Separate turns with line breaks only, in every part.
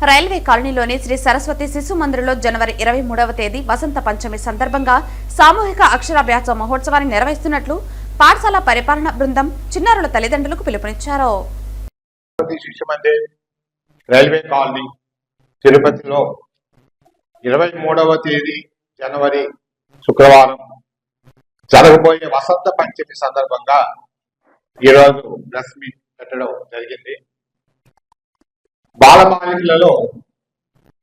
Railway కాలనీలోని శ్రీ సరస్వతి శిశు మందిర్లో జనవరి 23వ తేదీ వసంత పంచమి సందర్భంగా సామూహిక అక్షరాభ్యాస మహోత్సవాన్ని నిర్వహిస్తున్నట్లు పాఠశాల పరిపాలన బృందం చిన్నారుల తల్లిదండ్రులకు పిలుపునిచ్చారు.
శిశు మందిర్ రైల్వే కాలనీ తిరుపతిలో 23వ తేదీ జనవరి శుక్రవారం జరగబోయే వసంత పంచమి సందర్భంగా ఈరోజు ప్రెస్ మీట్ పెట్టడం జరిగింది. బాలబాలికలలో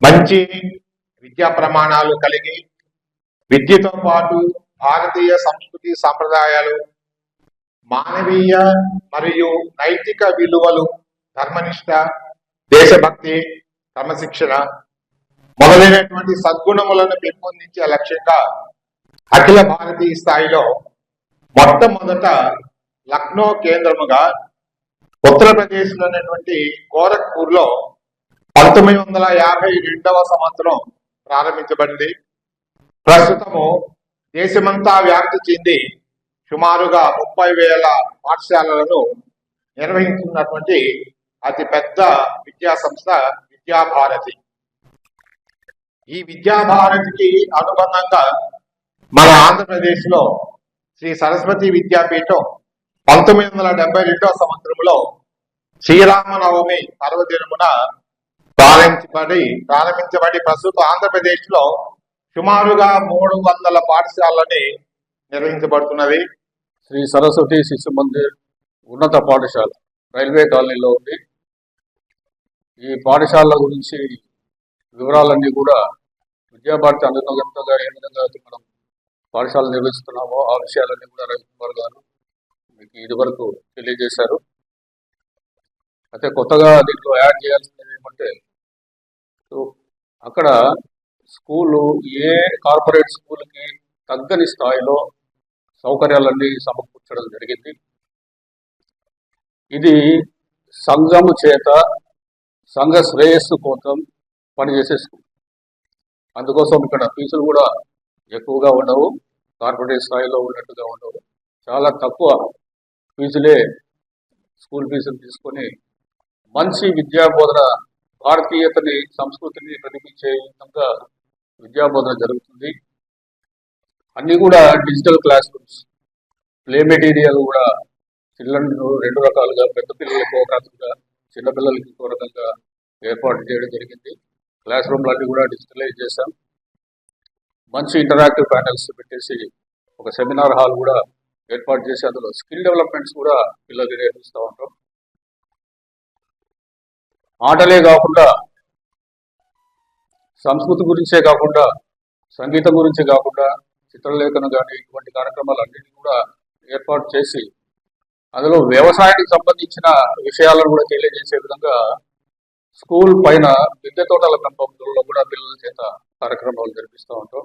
మంచి విద్యా ప్రమాణాలు కలిగి విద్యతో పాటు భారతీయ సంస్కృతి సాంప్రదాయాలు, మానవీయ మరియు నైతిక విలువలు, ధర్మనిష్ట, దేశభక్తి, క్రమశిక్షణ మొదలైనటువంటి సద్గుణములను పెంపొందించే లక్ష్యంగా అఖిల భారతీయ స్థాయిలో మొట్టమొదట లక్నో కేంద్రముగా ఉత్తరప్రదేశ్ లోనేటువంటి గోరఖ్పూర్ లో 1952వ సంవత్సరం ప్రారంభించబడింది. ప్రస్తుతము దేశమంతా వ్యాప్తి చెంది సుమారుగా 30,000 పాఠశాలలను నిర్వహించున్నటువంటి అతి పెద్ద విద్యా సంస్థ విద్యాభారతి. ఈ విద్యాభారతికి అనుబంధంగా మన ఆంధ్రప్రదేశ్ లో శ్రీ సరస్వతి విద్యాపీఠం 1972వ సంవత్సరంలో శ్రీరామనవమి పర్వదినమున ప్రారంభించబడి ప్రస్తుతం ఆంధ్రప్రదేశ్ లో సుమారుగా 300 పాఠశాలని నిర్వహించబడుతున్నది.
శ్రీ సరస్వతి శిశు మందిర్ ఉన్నత పాఠశాల రైల్వే కాలనీలో ఉంది. ఈ పాఠశాల గురించి వివరాలన్నీ కూడా విద్యాభారతి అనుగుణంగా ఏ విధంగా మనం పాఠశాల నిర్వహిస్తున్నామో ఆ విషయాలన్నీ కూడా రవికుమార్ గారు మీకు ఇదివరకు తెలియజేశారు. అయితే కొత్తగా దీంట్లో యాడ్ చేయాల్సింది ఏమంటే, అక్కడ స్కూలు ఏ కార్పొరేట్ స్కూల్కి తగ్గని స్థాయిలో సౌకర్యాలన్నీ సమకూర్చడం జరిగింది. ఇది సంఘము చేత సంఘ శ్రేయస్సు కోసం పనిచేసే స్కూల్. అందుకోసం ఇక్కడ ఫీజులు కూడా ఎక్కువగా ఉండవు, కార్పొరేట్ స్థాయిలో ఉన్నట్టుగా ఉండవు. చాలా తక్కువ ఫీజులే స్కూల్ ఫీజులు తీసుకొని మంచి విద్యాబోధన, భారతీయతని సంస్కృతిని ప్రతిబింబించే విధంగా విద్యాబోధన జరుగుతుంది. అన్నీ కూడా digital class rooms, play material కూడా పిల్లలను 2 రకాలుగా, పెద్ద పిల్లలకు ఒక రకంగా, చిన్నపిల్లలకి ఇంకో రకంగా ఏర్పాటు చేయడం జరిగింది. క్లాస్ రూమ్లన్నీ కూడా డిజిటలైజ్ చేశాం. మంచి ఇంటరాక్టివ్ ప్యానెల్స్ పెట్టేసి ఒక సెమినార్ హాల్ కూడా ఏర్పాటు చేసి అందులో స్కిల్ డెవలప్మెంట్స్ కూడా పిల్లలకి నేర్పిస్తూ ఉంటాం. ఆటలే కాకుండా, సంస్కృతి గురించే కాకుండా, సంగీతం గురించే కాకుండా, చిత్రలేఖనం కానీ ఇటువంటి కార్యక్రమాలన్నింటినీ కూడా ఏర్పాటు చేసి అందులో వ్యవసాయానికి సంబంధించిన విషయాలను కూడా తెలియజేసే విధంగా స్కూల్ పైన మిద్దె తోటల పెంపకంలో కూడా పిల్లల చేత కార్యక్రమాలు జరిపిస్తూ ఉంటాం.